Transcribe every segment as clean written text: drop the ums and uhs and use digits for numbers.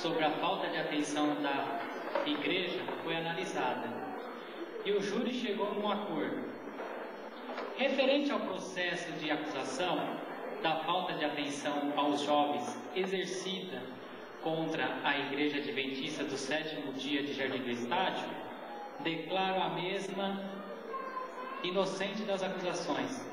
sobre a falta de atenção da igreja foi analisada e o júri chegou a um acordo. Referente ao processo de acusação da falta de atenção aos jovens exercida contra a Igreja Adventista do Sétimo Dia de Jardim do Estádio, declaro a mesma inocente das acusações.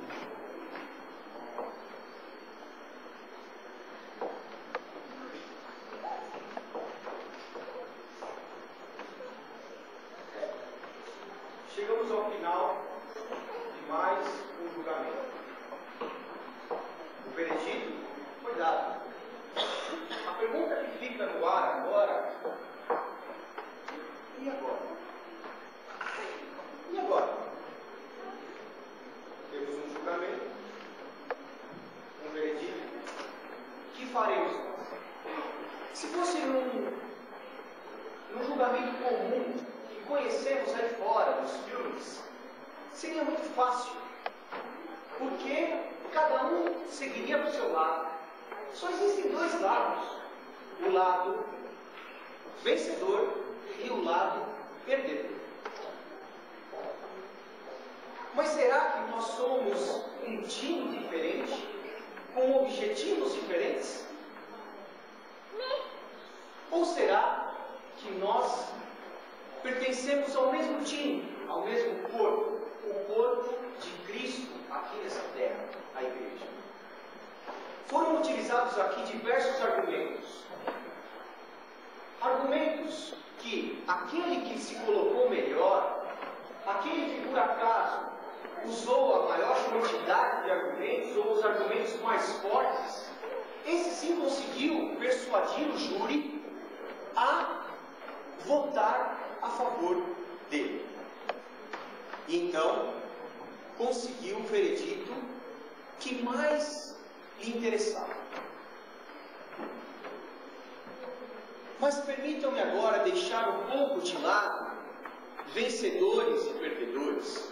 Chegamos ao final de mais um julgamento. O veredito foi dado. A pergunta que fica no ar agora: e agora? E agora? Temos um julgamento, um veredito. O que faremos nós? Se fosse num julgamento comum que conhecemos aí fora, nos filmes, seria muito fácil, porque cada um seguiria para o seu lado. Só existem dois lados: o lado vencedor e o lado perdedor. Mas será que nós somos um time diferente, com objetivos diferentes? Ou será que nós pertencemos ao mesmo time, ao mesmo corpo, o corpo de Cristo aqui nessa terra, a igreja? Foram utilizados aqui diversos argumentos. Argumentos que aquele que se colocou melhor, aquele que por acaso usou a maior quantidade de argumentos, ou os argumentos mais fortes, esse sim conseguiu persuadir o júri a votar a favor dele. E então conseguiu o veredito que mais lhe interessava. Mas permitam-me agora deixar um pouco de lado vencedores e perdedores.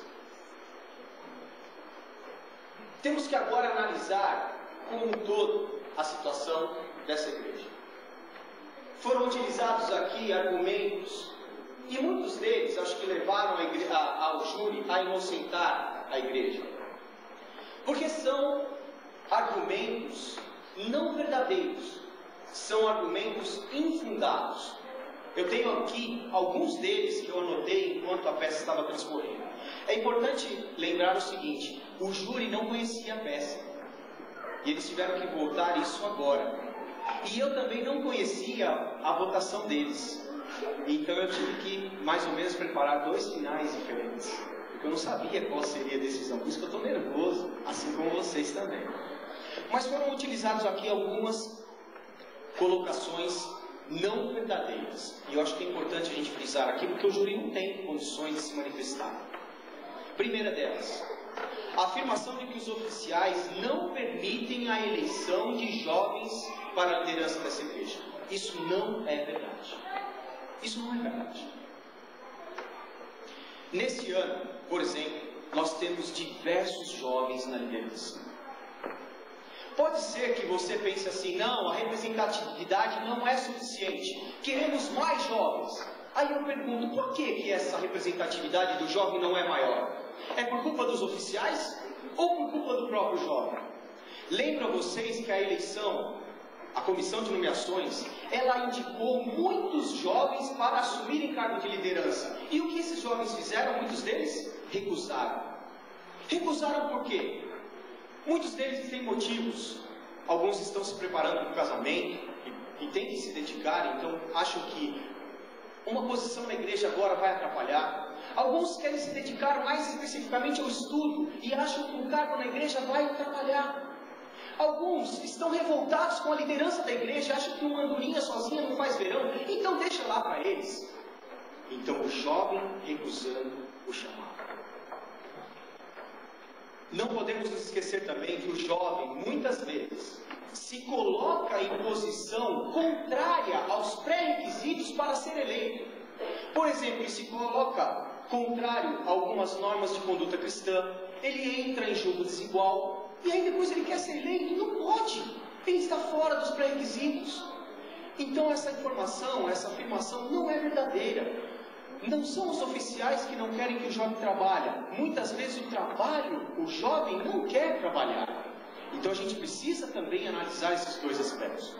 Temos que agora analisar como um todo a situação dessa igreja. Foram utilizados aqui argumentos, e muitos deles acho que levaram ao júri a inocentar a igreja, porque são argumentos não verdadeiros, são argumentos infundados. Eu tenho aqui alguns deles que eu anotei enquanto a peça estava transcorrendo. É importante lembrar o seguinte: o júri não conhecia a peça, e eles tiveram que votar isso agora. E eu também não conhecia a votação deles, então eu tive que mais ou menos preparar dois finais diferentes, porque eu não sabia qual seria a decisão. Por isso que eu estou nervoso, assim como vocês também. Mas foram utilizados aqui algumas colocações não verdadeiras, e eu acho que é importante a gente frisar aqui, porque o júri não tem condições de se manifestar. Primeira delas: a afirmação de que os oficiais não permitem a eleição de jovens para a liderança dessa igreja. Isso não é verdade. Isso não é verdade. Nesse ano, por exemplo, nós temos diversos jovens na liderança. Pode ser que você pense assim: não, a representatividade não é suficiente, queremos mais jovens. Aí eu pergunto: por que essa representatividade do jovem não é maior? É por culpa dos oficiais ou por culpa do próprio jovem? Lembro a vocês que a eleição, a comissão de nomeações, ela indicou muitos jovens para assumirem cargo de liderança. E o que esses jovens fizeram? Muitos deles recusaram. Recusaram por quê? Muitos deles têm motivos. Alguns estão se preparando para o casamento e têm que se dedicar, então acham que uma posição na igreja agora vai atrapalhar. Alguns querem se dedicar mais especificamente ao estudo e acham que um cargo na igreja vai atrapalhar. Alguns estão revoltados com a liderança da igreja, acham que uma andorinha sozinha não faz verão, então deixa lá para eles. Então o jovem recusando o chamado. Não podemos nos esquecer também que o jovem, muitas vezes, se coloca em posição contrária aos pré-requisitos para ser eleito. Por exemplo, ele se coloca contrário a algumas normas de conduta cristã, ele entra em julgo desigual, e aí depois ele quer ser eleito. Não pode, ele está fora dos pré-requisitos. Então essa informação, essa afirmação não é verdadeira. Não são os oficiais que não querem que o jovem trabalhe. Muitas vezes o jovem não quer trabalhar. Então a gente precisa também analisar esses dois aspectos.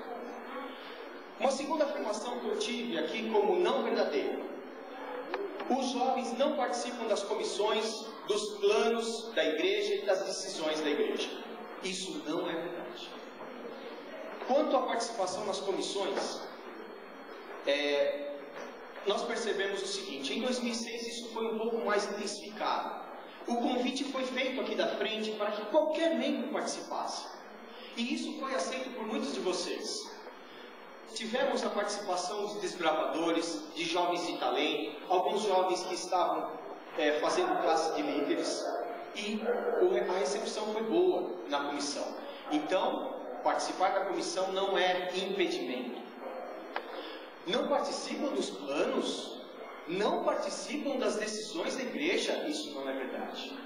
Uma segunda afirmação que eu tive aqui como não verdadeira: os jovens não participam das comissões, dos planos da igreja e das decisões da igreja. Isso não é verdade. Quanto à participação nas comissões, nós percebemos o seguinte: em 2006 isso foi um pouco mais intensificado. O convite foi feito aqui da frente para que qualquer membro participasse. E isso foi aceito por muitos de vocês. Tivemos a participação de desbravadores, de jovens de talento, alguns jovens que estavam fazendo classe de líderes. E a recepção foi boa na comissão. Então, participar da comissão não é impedimento. Não participam dos planos? Não participam das decisões da igreja? Isso não é verdade.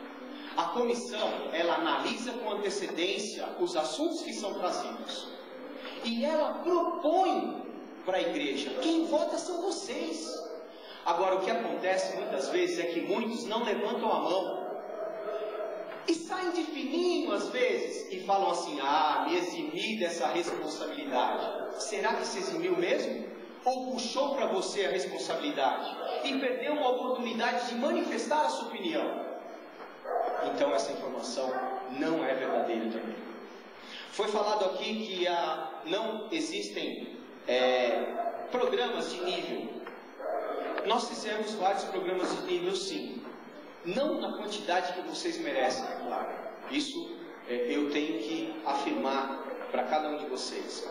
A comissão, ela analisa com antecedência os assuntos que são trazidos. E ela propõe para a igreja. Quem vota são vocês. Agora, o que acontece muitas vezes é que muitos não levantam a mão. E saem de fininho às vezes e falam assim: me eximi dessa responsabilidade. Será que se eximiu mesmo? Ou puxou para você a responsabilidade e perdeu uma oportunidade de manifestar a sua opinião? Então essa informação não é verdadeira também. Foi falado aqui que não existem programas de nível. Nós fizemos vários programas de nível, sim. Não na quantidade que vocês merecem, é claro. Isso eu tenho que afirmar para cada um de vocês.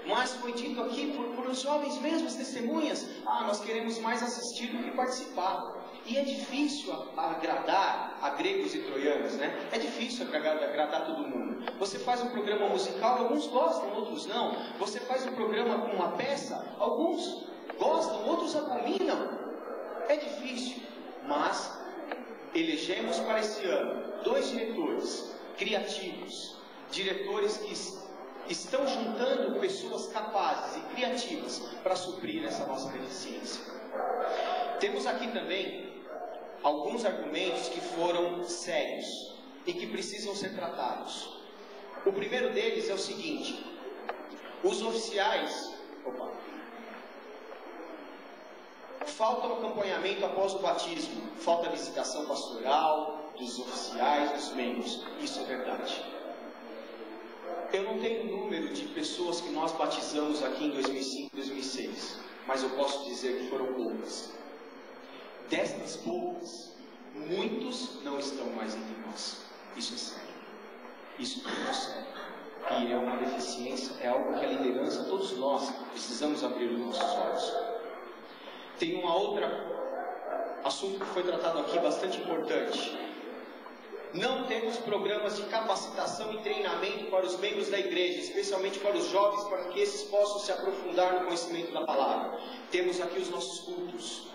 Mas foi dito aqui por os jovens mesmos, testemunhas: nós queremos mais assistir do que participar. E é difícil agradar a gregos e troianos, né? É difícil agradar todo mundo. Você faz um programa musical, alguns gostam, outros não. Você faz um programa com uma peça, alguns gostam, outros abominam. É difícil, mas elegemos para esse ano 2 diretores criativos, diretores que estão juntando pessoas capazes e criativas para suprir essa nossa deficiência. Temos aqui também alguns argumentos que foram sérios e que precisam ser tratados. O primeiro deles é o seguinte: os oficiais... falta um acompanhamento após o batismo, falta a visitação pastoral dos oficiais, dos membros. Isso é verdade. Eu não tenho o número de pessoas que nós batizamos aqui em 2005 e 2006, mas eu posso dizer que foram poucas. Destas poucas, muitos não estão mais entre nós. Isso é sério. Isso é muito sério. E é uma deficiência, é algo que a liderança, todos nós, precisamos abrir os nossos olhos. Tem uma outra assunto que foi tratado aqui, bastante importante. Não temos programas de capacitação e treinamento para os membros da igreja, especialmente para os jovens, para que esses possam se aprofundar no conhecimento da palavra. Temos aqui os nossos cultos.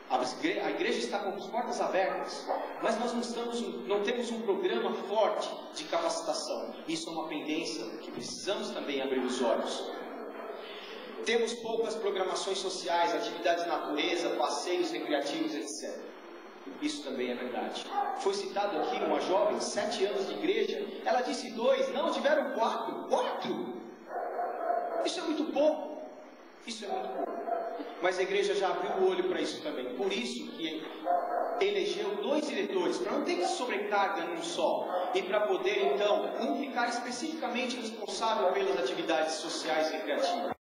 A igreja está com as portas abertas, mas nós não temos um programa forte de capacitação. Isso é uma pendência que precisamos também abrir os olhos. Temos poucas programações sociais, atividades de natureza, passeios recreativos, etc. Isso também é verdade. Foi citado aqui uma jovem, 7 anos de igreja. Ela disse 2, não, tiveram 4. 4? Isso é muito pouco. Isso é muito pouco. Mas a igreja já abriu o olho para isso também. Por isso que elegeu 2 diretores, para não ter sobrecarga num só. E para poder, então, um ficar especificamente responsável pelas atividades sociais e recreativas.